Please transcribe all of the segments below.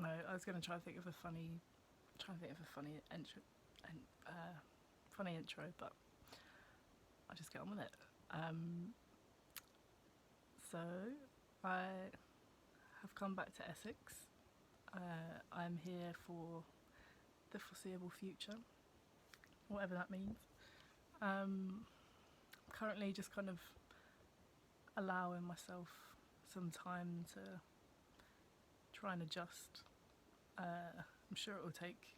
No, I was going to try and think of a funny intro, but I'll just get on with it. So I have come back to Essex. I'm here for the foreseeable future, whatever that means. Currently just kind of allowing myself some time to try and adjust. I'm sure it will take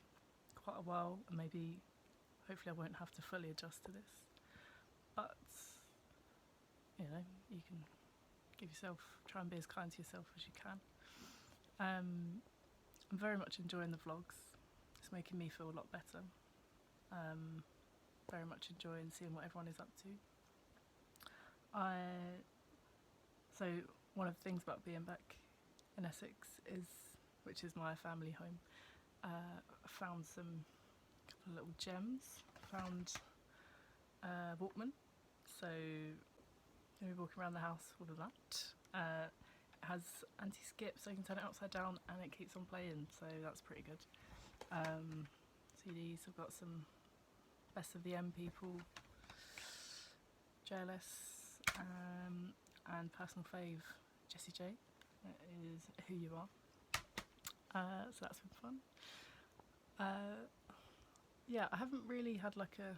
quite a while, and maybe hopefully I won't have to fully adjust to this, but you know, you can try and be as kind to yourself as you can. I'm very much enjoying the vlogs. It's making me feel a lot better. Very much enjoying seeing what everyone is up to. So one of the things about being back in Essex which is my family home, I found some couple of little gems. Found Walkman, so you'll be walking around the house with that. It has anti-skip, so you can turn it upside down and it keeps on playing, so that's pretty good. CDs, I've got some Best of the M People, JLS, and personal fave, Jessie J, that is Who You Are. So that's been fun. Yeah, I haven't really had like a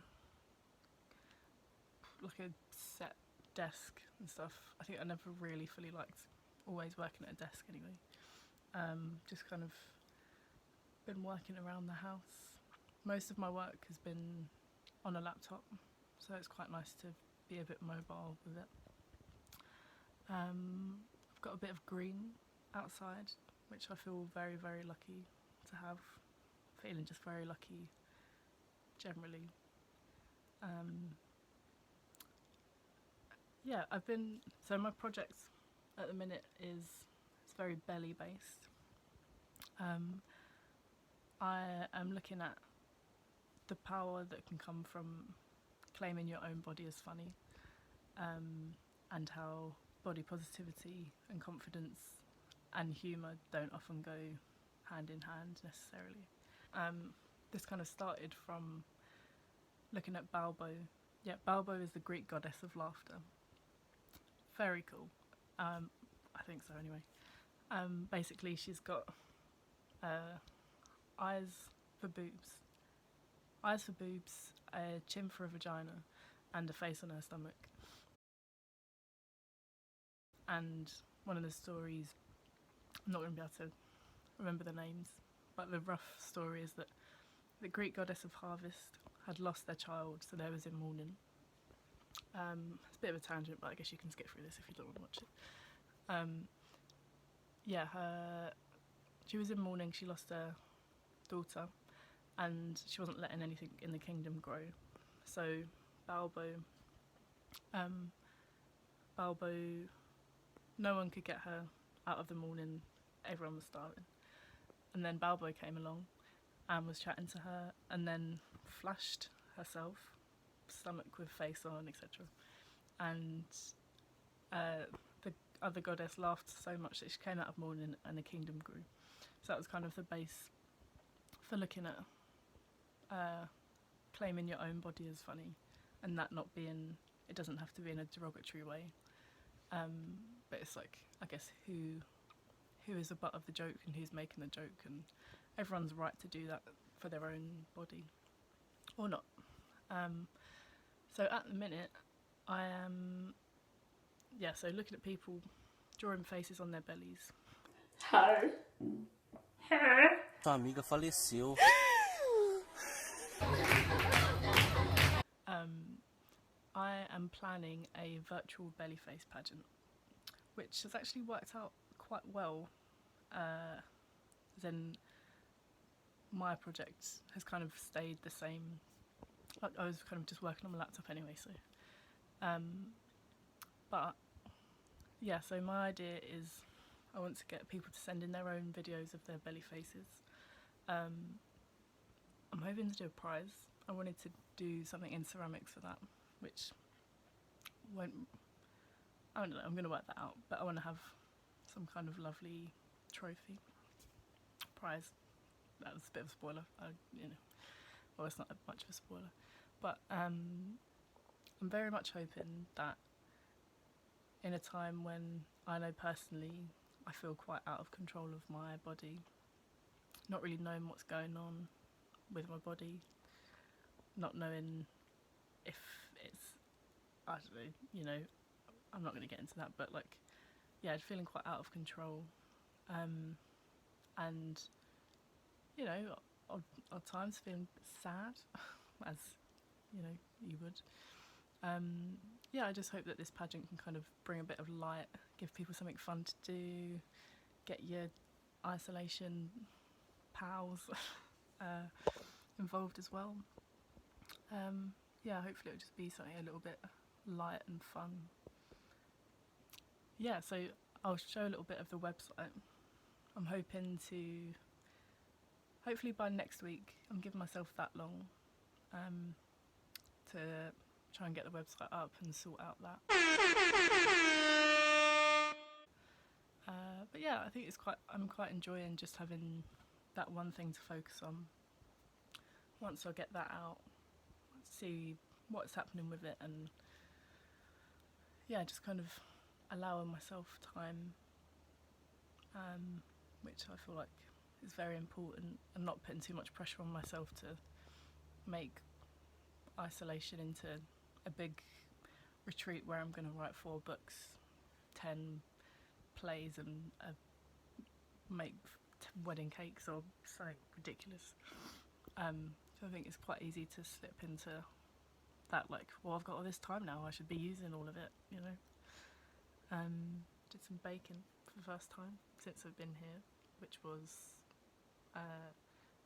set desk and stuff. I think I never really fully liked always working at a desk anyway. Just kind of been working around the house. Most of my work has been on a laptop, so it's quite nice to be a bit mobile with it. I've got a bit of green outside, which I feel very, very lucky to have. Feeling just very lucky generally. Yeah, so my project at the minute it's very belly based. I am looking at the power that can come from claiming your own body as funny, and how body positivity and confidence and humour don't often go hand in hand necessarily. This kind of started from looking at Balbo. Yeah, Balbo is the Greek goddess of laughter. Very cool. I think so anyway. Basically she's got eyes for boobs, a chin for a vagina, and a face on her stomach. And one of the stories, I'm not going to be able to remember the names, but the rough story is that the Greek goddess of harvest had lost their child, so they was in mourning. It's a bit of a tangent, but I guess you can skip through this if you don't want to watch it. She was in mourning, she lost her daughter, and she wasn't letting anything in the kingdom grow. So Balbo, no one could get her out of the mourning, everyone was starving. And then Balbo came along and was chatting to her, and then flashed herself, stomach with face on, etc. And the other goddess laughed so much that she came out of mourning and the kingdom grew. So that was kind of the base for looking at claiming your own body as funny, and that not being, it doesn't have to be in a derogatory way, but it's like, I guess, who is the butt of the joke and who's making the joke, and everyone's right to do that for their own body, or not. So at the minute I am, so looking at people, drawing faces on their bellies. Sua amiga faleceu. I am planning a virtual bellyface pageant, which has actually worked out quite well. Then my project has kind of stayed the same. Like, I was kind of just working on my laptop anyway, so. But yeah, so my idea is I want to get people to send in their own videos of their belly faces. I'm hoping to do a prize. I wanted to do something in ceramics for that, which won't, I don't know, I'm going to work that out, but I want to have some kind of lovely trophy. prize. That was a bit of a spoiler, well, it's not much of a spoiler, but I'm very much hoping that in a time when I know personally I feel quite out of control of my body, not really knowing what's going on with my body, not knowing if it's, I don't know, I'm not going to get into that, but like, yeah, feeling quite out of control, and odd times feeling sad, as you would. Yeah, I just hope that this pageant can kind of bring a bit of light, give people something fun to do, get your isolation pals involved as well. Yeah, hopefully it'll just be something a little bit light and fun. Yeah, so I'll show a little bit of the website. I'm hoping to, hopefully by next week, I'm giving myself that long to try and get the website up and sort out that. But yeah, I think I'm quite enjoying just having that one thing to focus on. Once I get that out, see what's happening with it, and yeah, just kind of allowing myself time, which I feel like is very important, and not putting too much pressure on myself to make isolation into a big retreat where I'm going to write 4 books, 10 plays, and make wedding cakes or something ridiculous. So I think it's quite easy to slip into that, like, well, I've got all this time now, I should be using all of it, Did some baking for the first time since I've been here, which was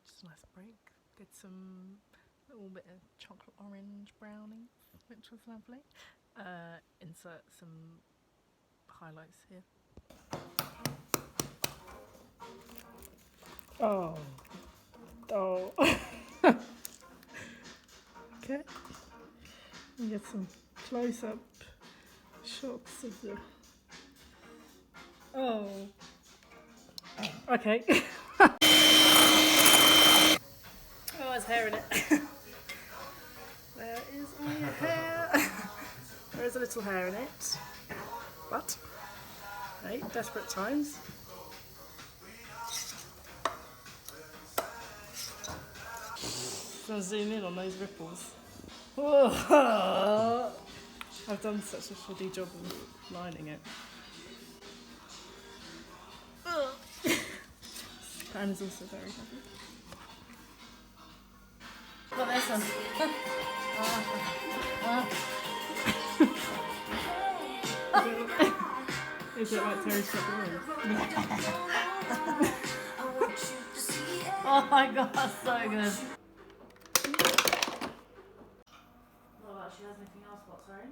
just a nice break. Did some little bit of chocolate orange brownie, which was lovely. Insert some highlights here. Oh. Okay. And get some close-up shots of the. Oh. Okay. Oh, there's hair in it. There is a hair. There is a little hair in it. But, hey, desperate times. Just gonna zoom in on those ripples. Oh, I've done such a shoddy job of lining it. Pan is also very heavy. Got this one. Is it like Terry Strawberry? Oh my god, so good. What about, she has anything else? What, sorry?